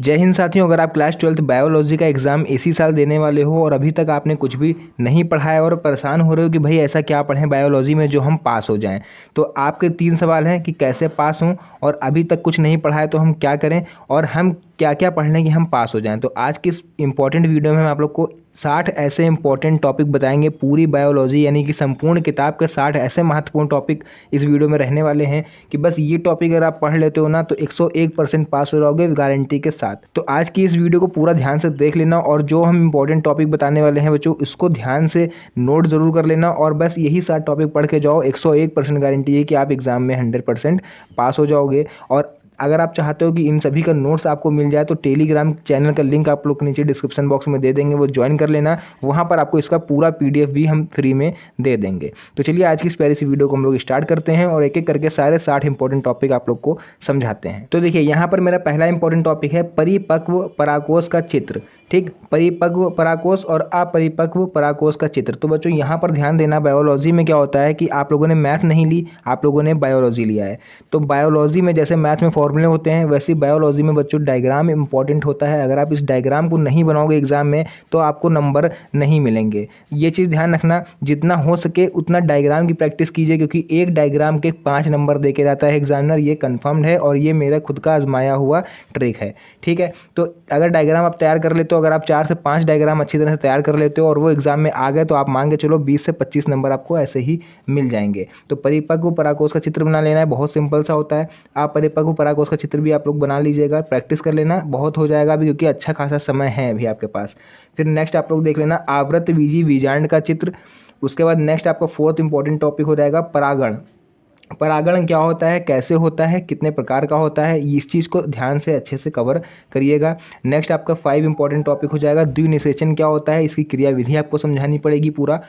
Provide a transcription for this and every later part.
जय हिंद साथियों, अगर आप क्लास 12th बायोलॉजी का एग्ज़ाम इसी साल देने वाले हो और अभी तक आपने कुछ भी नहीं पढ़ा है और परेशान हो रहे हो कि भाई ऐसा क्या पढ़ें बायोलॉजी में जो हम पास हो जाएं, तो आपके 3 सवाल हैं कि कैसे पास हों और अभी तक कुछ नहीं पढ़ा है तो हम क्या करें और हम क्या क्या पढ़ लें कि हम पास हो जाएं। तो आज की इस इंपॉर्टेंट वीडियो में हम आप लोग को 60 ऐसे इंपॉर्टेंट टॉपिक बताएंगे। पूरी बायोलॉजी यानी कि संपूर्ण किताब के 60 ऐसे महत्वपूर्ण टॉपिक इस वीडियो में रहने वाले हैं कि बस ये टॉपिक अगर आप पढ़ लेते हो ना तो 101% पास हो जाओगे गारंटी के साथ। तो आज की इस वीडियो को पूरा ध्यान से देख लेना और जो हम इंपॉर्टेंट टॉपिक बताने वाले हैं बच्चों इसको ध्यान से नोट ज़रूर कर लेना और बस यही 60 टॉपिक पढ़ के जाओ। 101% गारंटी है कि आप एग्ज़ाम में 100% पास हो जाओगे। और अगर आप चाहते हो कि इन सभी का नोट्स आपको मिल जाए तो टेलीग्राम चैनल का लिंक आप लोग को नीचे डिस्क्रिप्शन बॉक्स में दे देंगे, वो ज्वाइन कर लेना। वहाँ पर आपको इसका पूरा पीडीएफ भी हम फ्री में दे देंगे। तो चलिए आज की इस प्यारी सी वीडियो को हम लोग स्टार्ट करते हैं और एक एक करके सारे 60 इंपॉर्टेंट टॉपिक आप लोग को समझाते हैं। तो देखिए यहाँ पर मेरा पहला इंपॉर्टेंट टॉपिक है परिपक्व पराकोष का चित्र। ठीक, परिपक्व पराकोष और अपरिपक्व पराकोष का चित्र। तो बच्चों यहाँ पर ध्यान देना, बायोलॉजी में क्या होता है कि आप लोगों ने मैथ नहीं ली, आप लोगों ने बायोलॉजी लिया है। तो बायोलॉजी में जैसे मैथ में फॉर्मूले होते हैं वैसे बायोलॉजी में बच्चों डायग्राम इंपॉर्टेंट होता है। अगर आप इस डायग्राम को नहीं बनाओगे एग्जाम में तो आपको नंबर नहीं मिलेंगे। ये चीज़ ध्यान रखना, जितना हो सके उतना डायग्राम की प्रैक्टिस कीजिए क्योंकि एक डायग्राम के 5 नंबर दे के रहता है एग्जामिनर। ये कन्फर्म्ड है और ये मेरा खुद का आजमाया हुआ ट्रिक है। ठीक है, तो अगर डायग्राम आप तैयार कर लेते हो, अगर आप 4 से 5 डायग्राम अच्छी तरह से तैयार कर लेते हो और वो एग्जाम में आ गए तो आप मान के चलो 20 से 25 नंबर आपको ऐसे ही मिल जाएंगे। तो परिपक्व पराकोष का चित्र बना लेना है, बहुत सिंपल सा होता है। आप परिपक्व पराकोष का चित्र भी आप लोग बना लीजिएगा, प्रैक्टिस कर लेना, बहुत हो जाएगा अभी क्योंकि अच्छा खासा समय है अभी आपके पास। फिर नेक्स्ट आप लोग देख लेना आवृतबीजी बीजांड का चित्र। उसके बाद नेक्स्ट आपका 4th इंपॉर्टेंट टॉपिक हो जाएगा परागण। परागण क्या होता है, कैसे होता है, कितने प्रकार का होता है, इस चीज़ को ध्यान से अच्छे से कवर करिएगा। नेक्स्ट आपका 5 इंपॉर्टेंट टॉपिक हो जाएगा द्विनिषेचन क्या होता है, इसकी क्रियाविधि आपको समझानी पड़ेगी पूरा।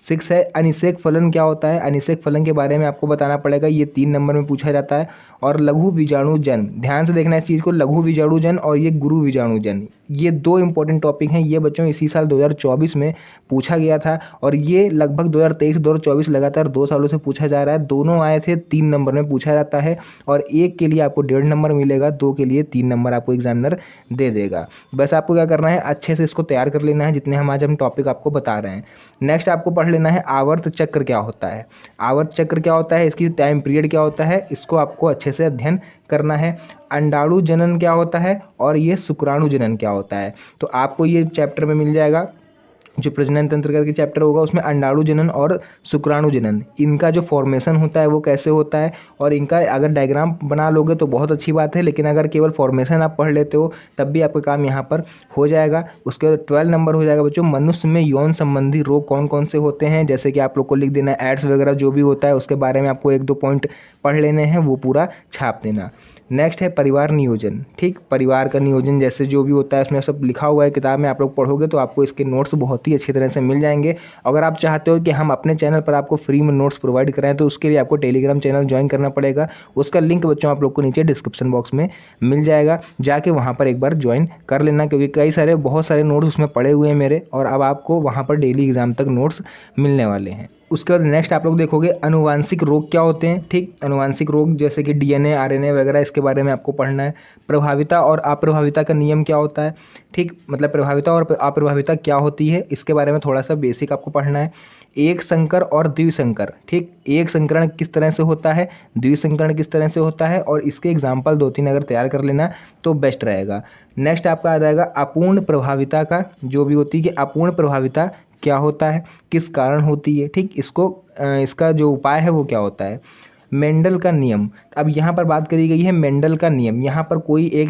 6 है अनिषेक फलन क्या होता है, अनिषेक फलन के बारे में आपको बताना पड़ेगा, ये 3 नंबर में पूछा जाता है। और लघु बीजाणु जन्म, ध्यान से देखना इस चीज़ को, लघु बीजाणु जन्म और ये गुरु बीजाणु जन्म, ये 2 इंपॉर्टेंट टॉपिक हैं। ये बच्चों इसी साल 2024 में पूछा गया था और ये लगभग 2023-2024 लगातार 2 सालों से पूछा जा रहा है। दोनों आए थे 3 नंबर में पूछा जाता है और एक के लिए आपको 1.5 नंबर मिलेगा, 2 के लिए 3 नंबर आपको एग्जामिनर दे देगा। बस आपको क्या करना है, अच्छे से इसको तैयार कर लेना है जितने हम टॉपिक आपको बता रहे हैं। नेक्स्ट आपको पढ़ लेना है आवर्त चक्र क्या होता है। आवर्त चक्र क्या होता है, इसकी टाइम पीरियड क्या होता है, इसको आपको अच्छे से अध्ययन करना है। अंडाणु जनन क्या होता है और ये शुक्राणु जनन क्या होता है, तो आपको ये चैप्टर में मिल जाएगा। जो प्रजनन तंत्र करके चैप्टर होगा उसमें अंडाणु जनन और शुक्राणु जनन, इनका जो फॉर्मेशन होता है वो कैसे होता है और इनका अगर डायग्राम बना लोगे तो बहुत अच्छी बात है, लेकिन अगर केवल फॉर्मेशन आप पढ़ लेते हो तब भी आपका काम यहाँ पर हो जाएगा। उसके बाद 12 नंबर हो जाएगा बच्चों मनुष्य में यौन संबंधी रोग कौन कौन से होते हैं, जैसे कि आप लोग को लिख देना है एड्स वगैरह जो भी होता है उसके बारे में आपको 1-2 पॉइंट पढ़ लेने हैं, वो पूरा छाप देना। नेक्स्ट है परिवार नियोजन। ठीक, परिवार का नियोजन जैसे जो भी होता है उसमें सब लिखा हुआ है किताब में, आप लोग पढ़ोगे तो आपको इसके नोट्स बहुत ही अच्छी तरह से मिल जाएंगे। अगर आप चाहते हो कि हम अपने चैनल पर आपको फ्री में नोट्स प्रोवाइड कराएं तो उसके लिए आपको टेलीग्राम चैनल ज्वाइन करना पड़ेगा। उसका लिंक बच्चों आप लोग को नीचे डिस्क्रिप्शन बॉक्स में मिल जाएगा, जाके वहाँ पर एक बार ज्वाइन कर लेना क्योंकि बहुत सारे नोट्स उसमें पड़े हुए हैं मेरे और अब आपको वहाँ पर डेली एग्जाम तक नोट्स मिलने वाले हैं। उसके बाद नेक्स्ट आप लोग देखोगे अनुवांशिक रोग क्या होते हैं। ठीक, अनुवांशिक रोग जैसे कि डीएनए आरएनए वगैरह, इसके बारे में आपको पढ़ना है। प्रभाविता और अप्रभाविता का नियम क्या होता है, ठीक, मतलब प्रभाविता और अप्रभाविता क्या होती है इसके बारे में थोड़ा सा बेसिक आपको पढ़ना है। एक संकर और द्विसंकर, ठीक, एक संकरण किस तरह से होता है, द्विसंकरण किस तरह से होता है और इसके एग्जाम्पल 2-3 अगर तैयार कर लेना तो बेस्ट रहेगा। नेक्स्ट आपका आ जाएगा अपूर्ण प्रभाविता का, जो भी होती है कि अपूर्ण प्रभाविता क्या होता है, किस कारण होती है, ठीक, इसका जो उपाय है वो क्या होता है। मेंडल का नियम, अब यहाँ पर बात करी गई है मेंडल का नियम, यहाँ पर कोई एक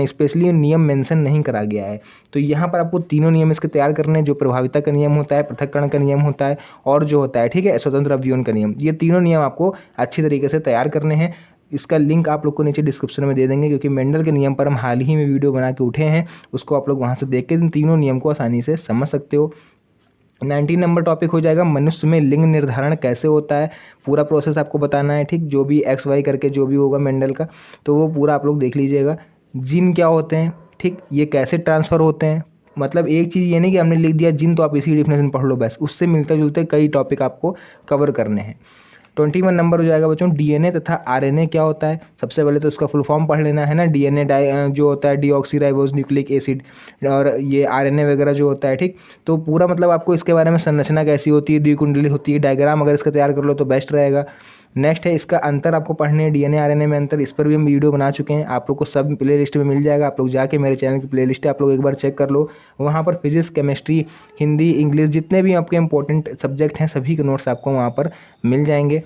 स्पेशली नियम मेंशन नहीं करा गया है, तो यहाँ पर आपको तीनों नियम इसके तैयार करने हैं, जो प्रभाविता का नियम होता है, पृथक्करण का नियम होता है और जो होता है, ठीक है, स्वतंत्र अवयवन का नियम। ये तीनों नियम आपको अच्छी तरीके से तैयार करने हैं। इसका लिंक आप लोग को नीचे डिस्क्रिप्शन में दे देंगे क्योंकि मेंडल के नियम पर हम हाल ही में वीडियो बना के उठे हैं, उसको आप लोग वहाँ से देख के इन तीनों नियम को आसानी से समझ सकते हो। 19 नंबर टॉपिक हो जाएगा मनुष्य में लिंग निर्धारण कैसे होता है, पूरा प्रोसेस आपको बताना है। ठीक, जो भी XY करके जो भी होगा मेंडल का तो वो पूरा आप लोग देख लीजिएगा। जीन क्या होते हैं, ठीक, ये कैसे ट्रांसफ़र होते हैं, मतलब एक चीज़ ये नहीं कि हमने लिख दिया जिन तो आप इसी डिफिनेशन पढ़ लो बस, उससे मिलते जुलते कई टॉपिक आपको कवर करने हैं। 21 नंबर हो जाएगा बच्चों डीएनए तथा आरएनए क्या होता है। सबसे पहले तो उसका फुल फॉर्म पढ़ लेना है ना। डीएनए जो होता है डीऑक्सीराइबोज न्यूक्लिक एसिड, और ये आरएनए वगैरह जो होता है, ठीक। तो पूरा मतलब आपको इसके बारे में संरचना कैसी होती है, द्विकुंडली होती है, डायग्राम अगर इसका तैयार कर लो तो बेस्ट रहेगा। नेक्स्ट है इसका अंतर आपको पढ़ने हैं, डीएनए आरएनए में अंतर, इस पर भी हम वीडियो बना चुके हैं, आप लोग को सब प्ले लिस्ट में मिल जाएगा। आप लोग जाके मेरे चैनल की प्ले लिस्ट है, आप लोग एक बार चेक कर लो, वहाँ पर फिजिक्स, केमिस्ट्री, हिंदी, इंग्लिश, जितने भी आपके इंपॉर्टेंट सब्जेक्ट हैं सभी के नोट्स आपको वहाँ पर मिल जाएंगे।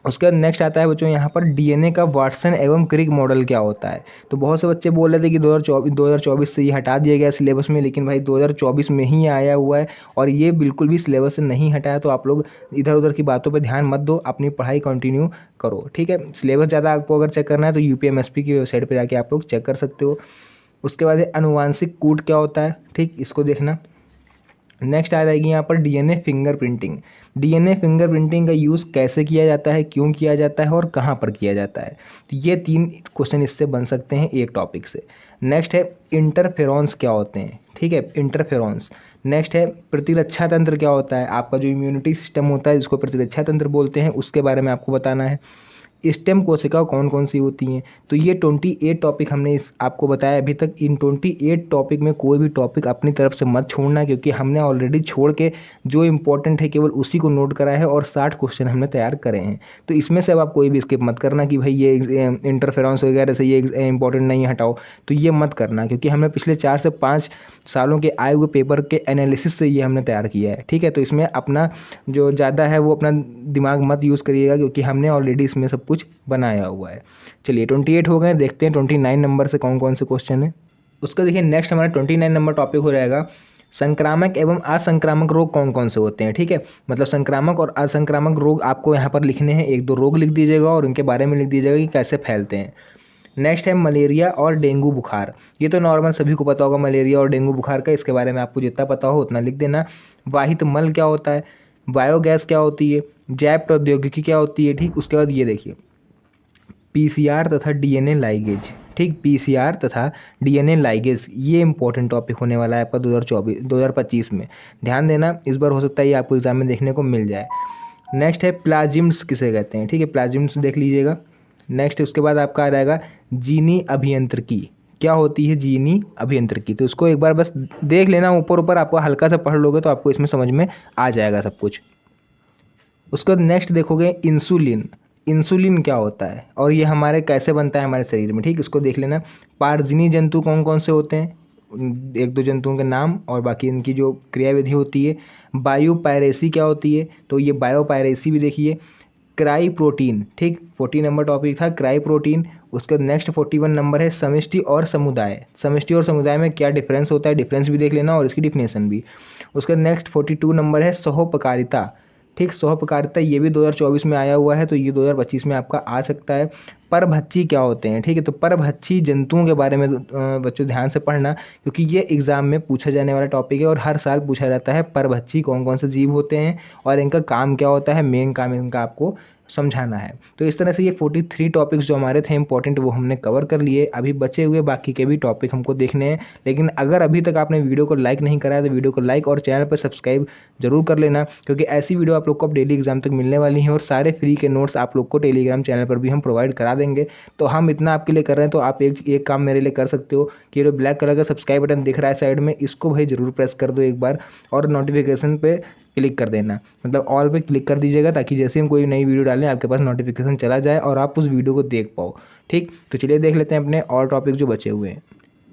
उसके बाद नेक्स्ट आता है बच्चों यहाँ पर डीएनए का वाटसन एवं क्रिक मॉडल क्या होता है। तो बहुत से बच्चे बोल रहे थे कि 2024 से ये हटा दिया गया सिलेबस में, लेकिन भाई 2024 में ही आया हुआ है और ये बिल्कुल भी सिलेबस से नहीं हटाया। तो आप लोग इधर उधर की बातों पर ध्यान मत दो, अपनी पढ़ाई कंटिन्यू करो, ठीक है। सिलेबस ज़्यादा आपको अगर चेक करना है तो यूपीएमएसपी की वेबसाइट पर जाके आप लोग चेक कर सकते हो। उसके बाद अनुवांशिक कूट क्या होता है, ठीक, इसको देखना। नेक्स्ट आ जाएगी यहाँ पर डीएनए फिंगरप्रिंटिंग। डीएनए फिंगरप्रिंटिंग का यूज़ कैसे किया जाता है, क्यों किया जाता है और कहाँ पर किया जाता है। तो ये 3 क्वेश्चन इससे बन सकते हैं एक टॉपिक से। नेक्स्ट है इंटरफेरॉन्स क्या होते हैं, ठीक है, इंटरफेरॉन्स। नेक्स्ट है प्रतिरक्षा तंत्र क्या होता है, आपका जो इम्यूनिटी सिस्टम होता है जिसको प्रतिरक्षा तंत्र बोलते हैं, उसके बारे में आपको बताना है। स्टेम कोशिका कौन कौन सी होती हैं। तो ये 28 टॉपिक हमने इस आपको बताया अभी तक। इन 28 टॉपिक में कोई भी टॉपिक अपनी तरफ से मत छोड़ना, क्योंकि हमने ऑलरेडी छोड़ के जो इंपॉर्टेंट है केवल उसी को नोट करा है और 60 क्वेश्चन हमने तैयार करे हैं। तो इसमें से अब आप कोई भी स्किप मत करना कि भाई ये इंटरफेरेंस वगैरह से ये इंपॉर्टेंट नहीं हटाओ, तो ये मत करना, क्योंकि हमने पिछले 4 से 5 सालों के आए हुए पेपर के एनालिसिस से ये हमने तैयार किया है, ठीक है। तो इसमें अपना जो ज़्यादा है वो अपना दिमाग मत यूज़ करिएगा, क्योंकि हमने ऑलरेडी इसमें सब कुछ बनाया हुआ है। चलिए 28 हो गए, देखते हैं 29 नंबर से कौन कौन से क्वेश्चन है। उसका देखिए नेक्स्ट हमारा 29 नंबर टॉपिक हो जाएगा संक्रामक एवं असंक्रामक रोग कौन कौन से होते हैं, ठीक है। मतलब संक्रामक और असंक्रामक रोग आपको यहाँ पर लिखने हैं, 1-2 रोग लिख दीजिएगा और उनके बारे में लिख दीजिएगा कि कैसे फैलते हैं। नेक्स्ट है मलेरिया और डेंगू बुखार। ये तो नॉर्मल सभी को पता होगा मलेरिया और डेंगू बुखार का, इसके बारे में आपको जितना पता हो उतना लिख देना। वाहित मल क्या होता है, बायोगैस क्या होती है, जैव प्रौद्योगिकी क्या होती है, ठीक। उसके बाद ये देखिए पीसीआर तथा डीएनए लाइगेज, ठीक, पीसीआर तथा डीएनए लाइगेज, ये इंपॉर्टेंट टॉपिक होने वाला है आपका 2025 में। ध्यान देना, इस बार हो सकता है ये आपको एग्जाम में देखने को मिल जाए। नेक्स्ट है प्लाज्मिड्स किसे कहते हैं, ठीक है, प्लाज्मिड्स देख लीजिएगा। नेक्स्ट उसके बाद आपका आ जाएगा जीनी अभियंत्रिकी। क्या होती है जीनी अभियंत्रिकी, तो उसको एक बार बस देख लेना, ऊपर ऊपर आपको हल्का सा पढ़ लोगे तो आपको इसमें समझ में आ जाएगा सब कुछ। उसके बाद नेक्स्ट देखोगे इंसुलिन। इंसुलिन क्या होता है और ये हमारे कैसे बनता है हमारे शरीर में, ठीक, इसको देख लेना। पारजीनी जंतु कौन कौन से होते हैं, 1-2 जंतुओं के नाम और बाकी इनकी जो क्रियाविधि होती है। बायोपायरेसी क्या होती है, तो ये बायोपायरेसी भी देखिए। क्राई प्रोटीन, ठीक, 40 नंबर टॉपिक था क्राई प्रोटीन। उसका नेक्स्ट 41 नंबर है समष्टि और समुदाय। समष्टि और समुदाय में क्या डिफरेंस होता है, डिफरेंस भी देख लेना और इसकी डिफिनेशन भी। उसका नेक्स्ट 42 नंबर है सहोपकारिता, ठीक, सहोपकारिता, ये भी 2024 में आया हुआ है, तो ये 2025 में आपका आ सकता है। परभक्षी क्या होते हैं, ठीक है, तो परभक्षी जंतुओं के बारे में बच्चों ध्यान से पढ़ना, क्योंकि ये एग्जाम में पूछा जाने वाला टॉपिक है और हर साल पूछा जाता है परभक्षी कौन कौन से जीव होते हैं और इनका काम क्या होता है, मेन काम इनका आपको समझाना है। तो इस तरह से ये 43 टॉपिक्स जो हमारे थे इंपॉर्टेंट वो हमने कवर कर लिए। अभी बचे हुए बाकी के भी टॉपिक हमको देखने हैं, लेकिन अगर अभी तक आपने वीडियो को लाइक नहीं करा है तो वीडियो को लाइक और चैनल पर सब्सक्राइब जरूर कर लेना, क्योंकि ऐसी वीडियो आप लोग को अब डेली एग्जाम तक मिलने वाली हैं और सारे फ्री के नोट्स आप लोग को टेलीग्राम चैनल पर भी हम प्रोवाइड करा देंगे। तो हम इतना आपके लिए कर रहे हैं, तो आप एक काम मेरे लिए कर सकते हो कि जो ब्लैक कलर का सब्सक्राइब बटन दिख रहा है साइड में, इसको भाई ज़रूर प्रेस कर दो एक बार और नोटिफिकेशन पे क्लिक कर देना, मतलब ऑल पे क्लिक कर दीजिएगा, ताकि जैसे हम कोई नई वीडियो डालें आपके पास नोटिफिकेशन चला जाए और आप उस वीडियो को देख पाओ, ठीक। तो चलिए देख लेते हैं अपने और टॉपिक जो बचे हुए हैं।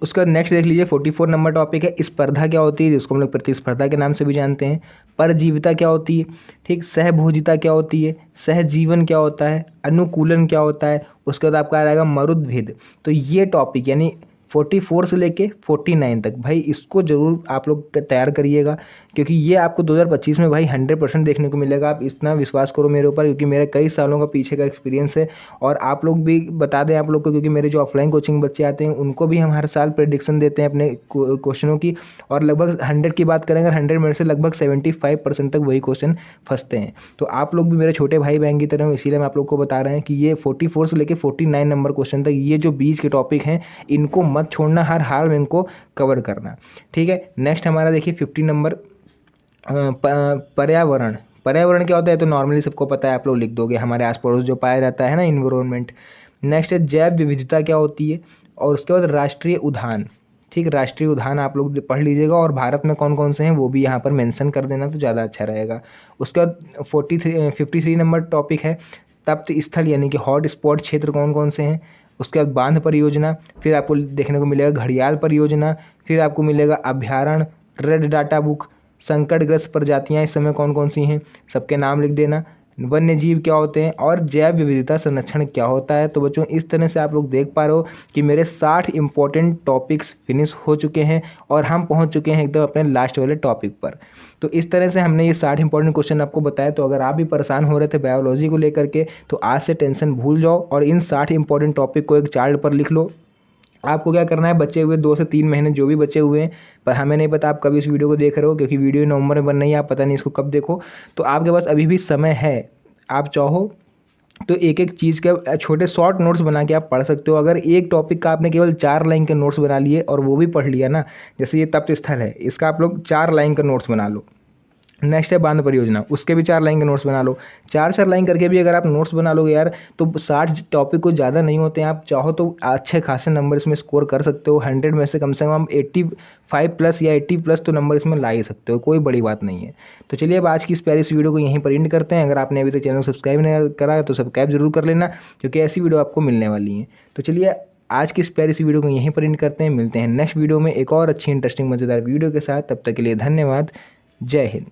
उसका नेक्स्ट देख लीजिए 44 नंबर टॉपिक है स्पर्धा क्या होती है, जिसको हम लोग प्रतिस्पर्धा के नाम से भी जानते हैं। परजीविता क्या होती है, ठीक, सहभोजिता क्या होती है, सहजीवन क्या होता है, अनुकूलन क्या होता है। उसके बाद आपका आ जाएगा मरुद्भिद। तो ये टॉपिक यानी 44 से लेके 49 तक भाई इसको ज़रूर आप लोग तैयार करिएगा, क्योंकि ये आपको 2025 में भाई 100% देखने को मिलेगा। आप इतना विश्वास करो मेरे ऊपर, क्योंकि मेरे कई सालों का पीछे का एक्सपीरियंस है। और आप लोग भी बता दें आप लोग को, क्योंकि मेरे जो ऑफलाइन कोचिंग बच्चे आते हैं उनको भी हम हर साल प्रेडिक्शन देते हैं अपने क्वेश्चनों की, और लगभग 100 की बात करें अगर 100 में से लगभग 75% तक वही क्वेश्चन फंसते हैं। तो आप लोग भी मेरे छोटे भाई बहन की तरह, इसीलिए मैं आप लोग को बता रहे हैं कि ये 44 से लेकर 49 नंबर क्वेश्चन तक ये जो बीच के टॉपिक हैं इनको मत छोड़ना, हर हाल में इनको कवर करना, ठीक है। नेक्स्ट हमारा देखिए 50 नंबर पर्यावरण। पर्यावरण क्या होता है तो नॉर्मली सबको पता है, आप लोग लिख दोगे, हमारे आस पड़ोस जो पाया जाता है ना, इन्वायरमेंट। नेक्स्ट है जैव विविधता क्या होती है, और उसके बाद राष्ट्रीय उद्यान। ठीक, राष्ट्रीय उद्यान आप लोग पढ़ लीजिएगा, और भारत में कौन कौन से हैं वो भी यहाँ पर मेंशन कर देना तो ज़्यादा अच्छा रहेगा। उसके बाद 53 नंबर टॉपिक है तप्त स्थल, यानी कि हॉट स्पॉट क्षेत्र कौन कौन से हैं। उसके बाद बांध परियोजना, फिर आपको देखने को मिलेगा घड़ियाल परियोजना, फिर आपको मिलेगा अभ्यारण्य, रेड डाटा बुक, संकटग्रस्त प्रजातियां इस समय कौन कौन सी हैं, सबके नाम लिख देना। वन्य जीव क्या होते हैं, और जैव विविधता संरक्षण क्या होता है। तो बच्चों इस तरह से आप लोग देख पा रहे हो कि मेरे 60 इंपॉर्टेंट टॉपिक्स फिनिश हो चुके हैं, और हम पहुंच चुके हैं एकदम अपने लास्ट वाले टॉपिक पर। तो इस तरह से हमने ये 60 इंपॉर्टेंट क्वेश्चन आपको बताया। तो अगर आप भी परेशान हो रहे थे बायोलॉजी को लेकर के, तो आज से टेंशन भूल जाओ और इन 60 इंपॉर्टेंट टॉपिक को एक चार्ट पर लिख लो। आपको क्या करना है, बचे हुए 2 से 3 महीने जो भी बचे हुए हैं, पर हमें नहीं पता आप कब इस वीडियो को देख रहे हो, क्योंकि वीडियो नवंबर में बन रही है, आप पता नहीं इसको कब देखो। तो आपके पास अभी भी समय है, आप चाहो तो एक एक चीज़ के छोटे शॉर्ट नोट्स बना के आप पढ़ सकते हो। अगर एक टॉपिक का आपने केवल 4 लाइन के नोट्स बना लिए और वो भी पढ़ लिया ना, जैसे ये तप्त स्थल है, इसका आप लोग 4 लाइन का नोट्स बना लो। नेक्स्ट है बांध परियोजना, उसके भी 4 लाइन के नोट्स बना लो। 4 लाइन करके भी अगर आप नोट्स बना लोगे यार, तो 60 टॉपिक को ज़्यादा नहीं होते हैं, आप चाहो तो अच्छे खासे नंबर इसमें स्कोर कर सकते हो। 100 में से कम 85 प्लस या 80 प्लस तो नंबर इसमें ला ही सकते हो, कोई बड़ी बात नहीं है। तो चलिए अब आज की इस प्यारी इस वीडियो को यहीं पर एंड करते हैं। अगर आपने अभी तक चैनल सब्सक्राइब नहीं करा तो सब्सक्राइब जरूर कर लेना, क्योंकि ऐसी वीडियो आपको मिलने वाली है। तो चलिए आज की इस प्यारी सी वीडियो को यहीं पर एंड करते हैं। मिलते हैं नेक्स्ट वीडियो में एक और अच्छी इंटरेस्टिंग मज़ेदार वीडियो के साथ। तब तक के लिए धन्यवाद। जय हिंद।